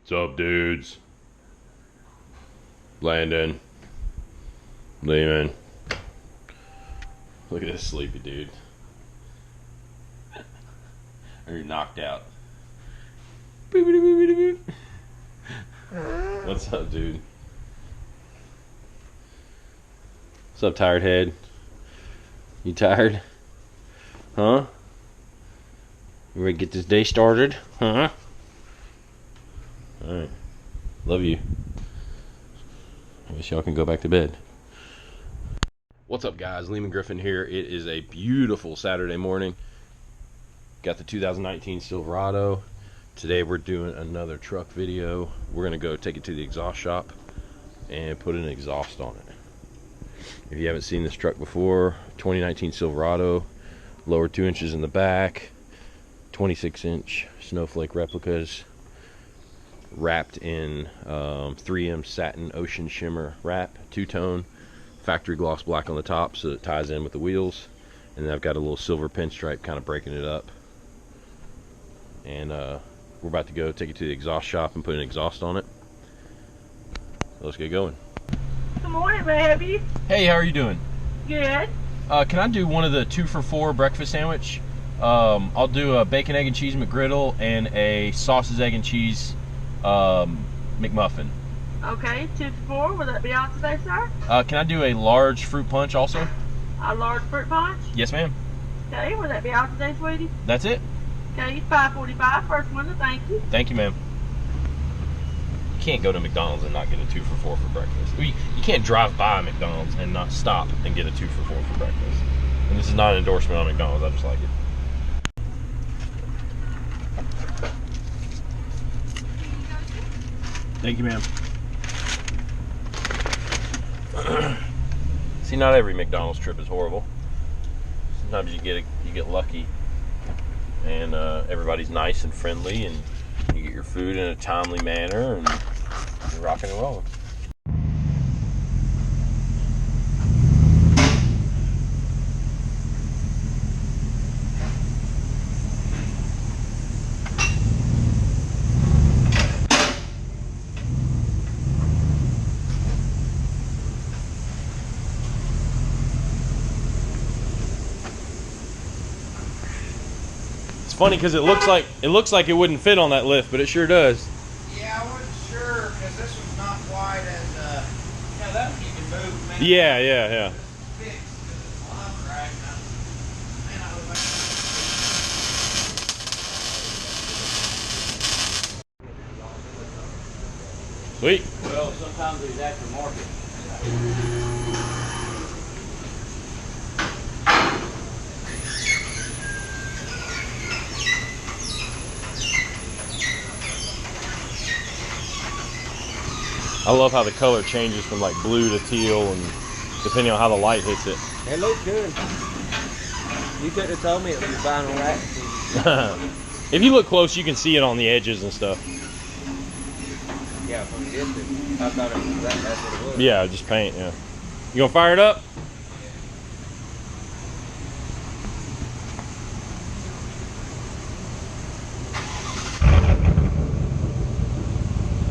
What's up, dudes? Landon. Leaman. Look at this sleepy dude. Or knocked out. What's up, dude? What's up, tired head? You tired? Huh? You ready to get this day started? Huh? Alright. Love you. I wish y'all can go back to bed. What's up, guys? Leaman Griffin here. It is a beautiful Saturday morning. Got the 2019 Silverado. Today we're doing another truck video. We're gonna go take it to the exhaust shop and put an exhaust on it. If you haven't seen this truck before, 2019 Silverado, lower 2 inches in the back, 26-inch snowflake replicas, wrapped in 3M satin ocean shimmer wrap, two-tone, factory gloss black on the top so it ties in with the wheels, and then I've got a little silver pinstripe kind of breaking it up. And we're about to go take it to the exhaust shop and put an exhaust on it. So let's get going. Good morning, baby. Hey, how are you doing? Good. Can I do one of the 2-for-4 breakfast sandwich? I'll do a bacon, egg, and cheese McGriddle and a sausage, egg, and cheese McMuffin. Okay, 2 for 4. Will that be all today, sir? Can I do a large fruit punch also? A large fruit punch? Yes, ma'am. Okay, will that be all today, sweetie? That's it. Okay, $5.45. First one, thank you. Thank you, ma'am. You can't go to McDonald's and not get a 2-for-4 for breakfast. You can't drive by McDonald's and not stop and get a 2-for-4 for breakfast. And this is not an endorsement on McDonald's, I just like it. Thank you, ma'am. See, not every McDonald's trip is horrible. Sometimes you get lucky, and everybody's nice and friendly, and you get your food in a timely manner, and you're rocking and rolling. Funny because it looks like it wouldn't fit on that lift, but it sure does. Yeah, I wasn't sure because this one's not quite as you know, that one you can move. Man. Yeah. This is fixed because it's locked right now. Man, I would Sweet. Well, sometimes these aftermarket. I love how the color changes from like blue to teal, and depending on how the light hits it. It looks good. You couldn't have told me it was a vinyl wrap. If you look close, you can see it on the edges and stuff. Yeah, from a distance, I thought it was that's what it was. Yeah, just paint. Yeah. You gonna fire it up?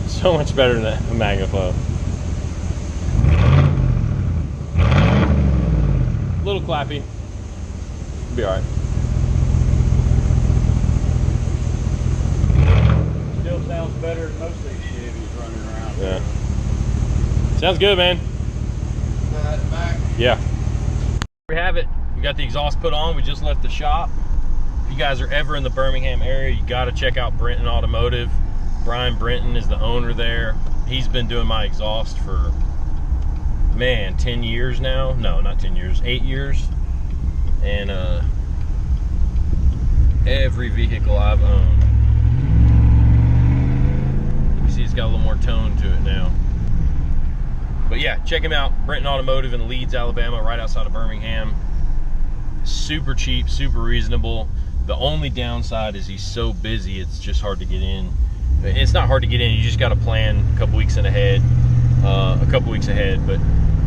So much better than that Magnaflow. A little clappy. Be alright. Still sounds better than most of these Chevys running around. Yeah. Sounds good, man. Back. Yeah. We have it. We got the exhaust put on. We just left the shop. If you guys are ever in the Birmingham area, you got to check out Brenton Automotive. Brian Brenton is the owner there. He's been doing my exhaust for, man, 10 years now. No, not 10 years, 8 years. And every vehicle I've owned. You see it's got a little more tone to it now. But yeah, check him out. Brenton Automotive in Leeds, Alabama, right outside of Birmingham. Super cheap, super reasonable. The only downside is he's so busy, it's just hard to get in. It's not hard to get in, you just got to plan a couple weeks ahead. But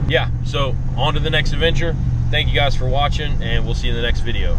yeah, so on to the next adventure. Thank you guys for watching, and we'll see you in the next video.